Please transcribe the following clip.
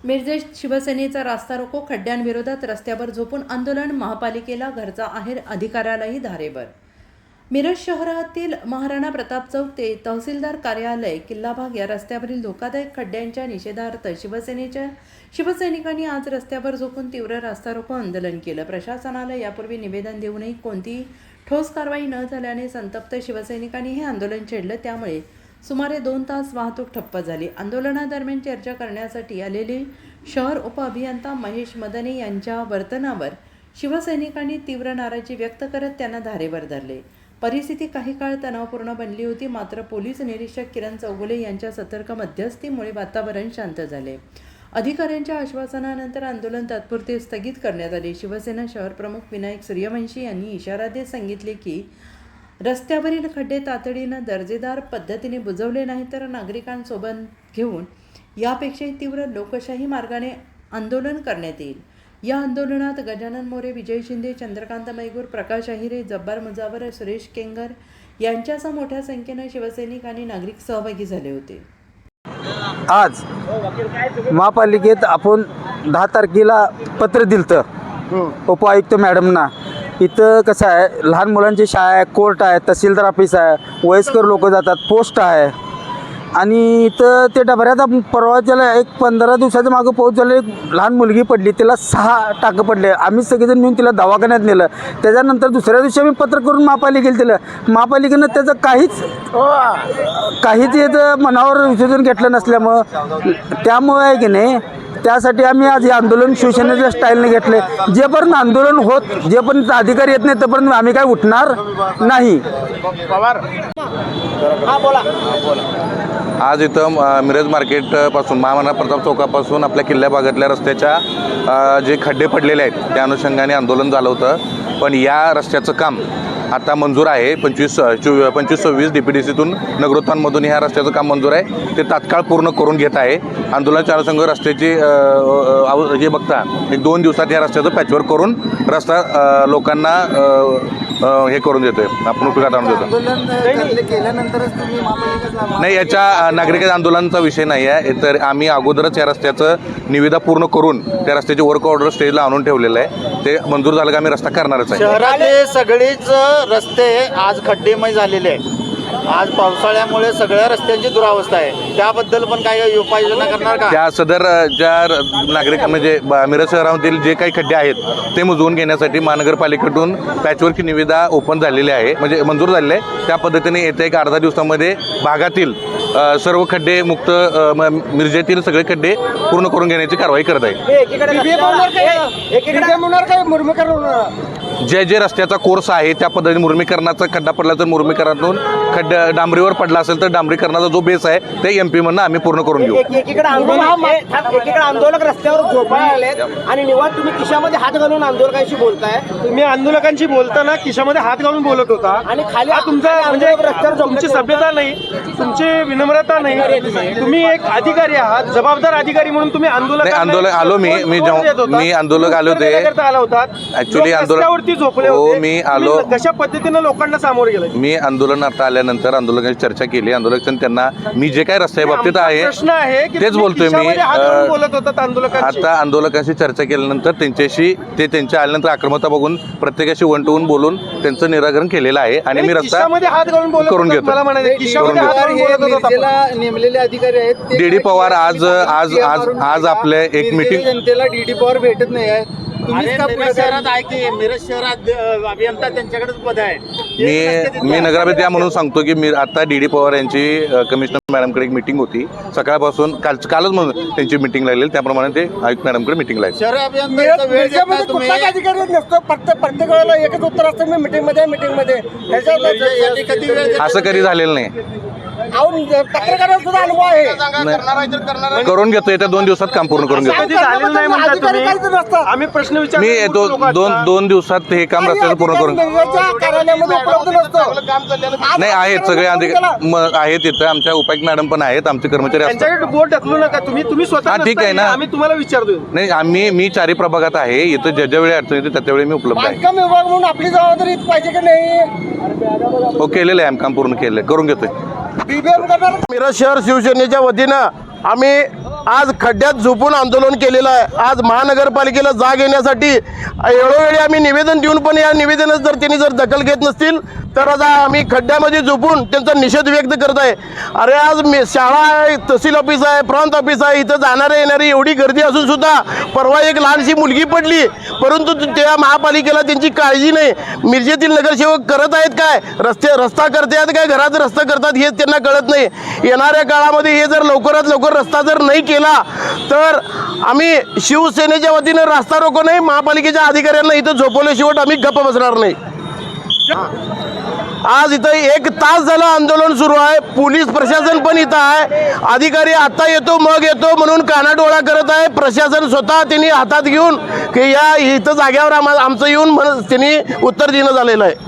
मिरजेत शिवसेनेचा रास्ता रोको, खड्ड्यांविरोधात रस्त्यावर झोपून आंदोलन, महापालिकेला घरचा आहेर, अधिकाऱ्यालाही धारेवर. मिरज शहरातील महाराणा प्रताप चौक ते तहसीलदार कार्यालय किल्लाभाग या रस्त्यावरील धोकादायक खड्ड्यांच्या निषेधार्थ शिवसैनिकांनी आज रस्त्यावर झोपून तीव्र रास्ता रोको आंदोलन केलं. प्रशासनाला यापूर्वी निवेदन देऊनही कोणतीही ठोस कारवाई न झाल्याने संतप्त शिवसैनिकांनी हे आंदोलन छेडलं. त्यामुळे सुमारे 2 तास वाहतूक ठप्प झाली. आंदोलनादरम्यान चर्चा करण्यासाठी आलेले शहर उपअभियंता महेश मदने यांच्या वर्तनावर शिवसैनिकांनी तीव्र नाराजी व्यक्त करत त्यांना धारेवर धरले. परिस्थिती काही काळ तणावपूर्ण बनली होती. मात्र पोलीस निरीक्षक किरण चौगुले यांच्या सतर्क मध्यस्थीमुळे वातावरण शांत झाले. अधिकाऱ्यांच्या आश्वासनानंतर आंदोलन तात्पुरते स्थगित करण्यात आले. शिवसेना शहर प्रमुख विनायक सूर्यवंशी यांनी इशारा देत सांगितले की रस्त्यावरील खड्डे तातडीनं दर्जेदार पद्धतीने बुजवले नाही तर नागरिकांसोबत घेऊन यापेक्षाही तीव्र लोकशाही मार्गाने आंदोलन करण्यात येईल. या आंदोलनात गजानन मोरे, विजय शिंदे, चंद्रकांत मैगूर, प्रकाश अहिरे, जब्बार मुजावर, सुरेश केंगर यांच्यासह मोठ्या संख्येनं शिवसैनिक आणि नागरिक सहभागी झाले होते. आज महापालिकेत आपण 10 तारखेला पत्र दिलं उपआयुक्त मॅडमना. इथं कसं आहे, लहान मुलांची शाळा आहे, कोर्ट आहे, तहसीलदार ऑफिस आहे, वयस्कर लोक जातात, पोस्ट आहे. आणि इथं ते डबऱ्यात परवाच्याला एक 15 दिवसाच्या मागं पाऊस झाला, एक लहान मुलगी पडली, तिला 6 टाकं पडले. आम्ही सगळेजण नेऊन तिला दवाखान्यात नेलं. त्याच्यानंतर दुसऱ्या दिवशी आम्ही पत्र करून महापालिकेला दिलं. महापालिकेनं त्याचं काहीच याचं मनावर विसर्जन घेतलं नसल्यामुळं त्यामुळे आहे की नाही, त्यासाठी आम्ही आज हे आंदोलन शिवसेनेच्या स्टाईलने घेतले. जेपर्यंत आंदोलन जेपर्यंत अधिकारी येत नाही तोपर्यंत आम्ही काय उठणार नाही. आज इथं मिरज मार्केटपासून महाराणा प्रताप चौकापासून आपल्या किल्ल्या भागातल्या रस्त्याच्या जे खड्डे पडलेले आहेत त्या अनुषंगाने आंदोलन झालं होतं. पण या रस्त्याचं काम आता मंजूर आहे. 25-26 DPDCतून नगरोत्थानमधून ह्या रस्त्याचं काम मंजूर आहे. ते तात्काळ पूर्ण करून घेत आहे. आंदोलनाच्या अनुषंग रस्त्याची जे बघता 1-2 दिवसात या रस्त्याचं पॅचवर्क करून रस्ता लोकांना हे करून देतोय, आपण उपयोगात आणून देतो. नाही, याच्या नागरिक आंदोलनाचा विषय नाही आहे. तर आम्ही अगोदरच या रस्त्याचं निविदा पूर्ण करून त्या रस्त्याची वर्क ऑर्डर स्टेजला आणून ठेवलेलं आहे. ते मंजूर झालं का आम्ही रस्ता करणारच आहे. शहरातले सगळेच रस्ते आज खड्डेमय झालेले आहेत. आज पावसाळ्यामुळे सगळ्या रस्त्यांची दुरावस्था आहे. त्याबद्दल पण काही उपाययोजना करणार का? त्या सदर ज्या नागरिक म्हणजे मिरज शहरामधील जे काही खड्डे आहेत ते बुजवून घेण्यासाठी महानगरपालिकेतून पॅचवर्कची निविदा ओपन झालेली आहे, म्हणजे मंजूर झालेली आहे. त्या पद्धतीने येत्या एक अर्धा दिवसामध्ये भागातील सर्व खड्डे मुक्त, मिरजेतील सगळे खड्डे पूर्ण करून घेण्याची कारवाई करत आहे. जे रस्त्याचा कोर्स आहे त्या पद्धतीने मुर्मीकरणाचा खड्डा पडला तर मुर्मीकरणातून डांबरीवर पडला असेल तर डांबरीकरणाचा जो बेस आहे ते MP मधनं आम्ही पूर्ण करून घेऊ. एकीकडे आंदोलक रस्त्यावर झोपायला आलेत आणि निवांत तुम्ही खिशामध्ये हात घालून आंदोलकांशी बोलताय. तुम्ही आंदोलकांशी बोलताना खिशामध्ये हात घालून बोलत होता आणि खाली तुमचा म्हणजे तुमची सभ्यता नाही, तुमची विनम्रता नाही. तुम्ही एक अधिकारी आहात, जबाबदार अधिकारी म्हणून तुम्ही आंदोलक आलो मी आंदोलक आलो होते आला होता. ऍक्च्युली रस्त्यावरती झोपले होते. मी आलो, कशा पद्धतीने लोकांना सामोरे गेले. मी आंदोलनात आल्यानंतर आंदोलकांची चर्चा केली. आंदोलक त्यांना मी जे काही रस्त्या बाबतीत आहे प्रश्न आहे तेच बोलतोय मी. बोलत होतात आंदोलकांशी. आता आंदोलकांशी चर्चा केल्यानंतर त्यांच्या आल्यानंतर आक्रमकता बघून प्रत्येकाशी वन टू वन बोलून त्यांचं निराकरण केलेलं आहे आणि मी रस्ता करून घेतो. नेमलेले अधिकारी आहेत DD पवार आज आपल्या एक मीटिंग जनतेला DD पवार भेटत नाही आहे. मिरज शहरात आहे की मिरज शहरात अभियंता त्यांच्याकडेच पद आहे. मी नगराध्यक्ष म्हणून सांगतो की आता DD पवार यांची कमिशनर मॅडमकडे एक मीटिंग होती. सकाळपासून कालच म्हणून त्यांची मीटिंग लागलेली, त्याप्रमाणे ते आयुक्त मॅडमकडे मीटिंग लागली. शहर अभियंता अधिकारी नसतो, प्रत्येक वेळेला एकच उत्तर असतं, मी मीटिंगमध्ये असं कधी झालेलं नाही. पत्रकारांचा सुद्धा अनुभव आहे. करून घेतो, येत्या 2 दिवसात काम पूर्ण करून घेतो. आम्ही प्रश्न विचार मी येतो 2 दिवसात हे काम रस्त्याचं पूर्ण करून. कार्यालयामध्ये उपलब्ध नसतो. नाही, आहेत सगळे आहेत इथं. आमच्या उपायुक्त मॅडम पण आहेत, आमचे कर्मचारी असतात. त्यांच्याकडे बोट ढकलू नका. तुम्ही स्वतः ठीक आहे ना. आम्ही तुम्हाला विचारतो. नाही, मी 4 प्रभागात आहे. इथं ज्या वेळी अडचण येते त्या वेळी मी उपलब्ध आहे. बांधकाम विभाग म्हणून आपली जबाबदारी पाहिजे की नाही? हो, केलेलं आहे, काम पूर्ण केलेलं आहे, करून घेतोय. मिरज शहर शिवसेनेच्या वतीनं आम्ही आज खड्ड्यात झोपून आंदोलन केलेलं आहे. आज महानगरपालिकेला जाग येण्यासाठी वेळोवेळी आम्ही निवेदन देऊन पण या निवेदनात जर त्यांनी जर दखल घेत नसतील तर आज आम्ही खड्ड्यामध्ये झोपून त्यांचा निषेध व्यक्त करत आहे. अरे आज शाळा आहे, तहसील ऑफिस आहे, प्रांत ऑफिस आहे, इथं जाणारे येणारी एवढी गर्दी असून सुद्धा परवा एक लहानशी मुलगी पडली, परंतु त्या महापालिकेला त्यांची काळजी नाही. मिरजेतील नगरसेवक करत आहेत काय, रस्ता करतात काय, घरात रस्ता करतात हे त्यांना कळत नाही. येणाऱ्या काळामध्ये हे जर लवकरात लवकर रस्ता जर नाही केला तर आम्ही शिवसेनेच्या वतीनं रास्ता रोको नाही, महापालिकेच्या अधिकाऱ्यांना इथं झोपवल्याशिवाय आम्ही गप्प बसणार नाही. आज इथं 1 तास झालं आंदोलन सुरू आहे. पोलीस प्रशासन पण इथं आहे. अधिकारी आता येतो मग येतो म्हणून कानाडोळा करत आहे. प्रशासन स्वतः त्यांनी हातात घेऊन की या इथं जाग्यावर आमचं येऊन त्यांनी उत्तर देणं झालेलं आहे.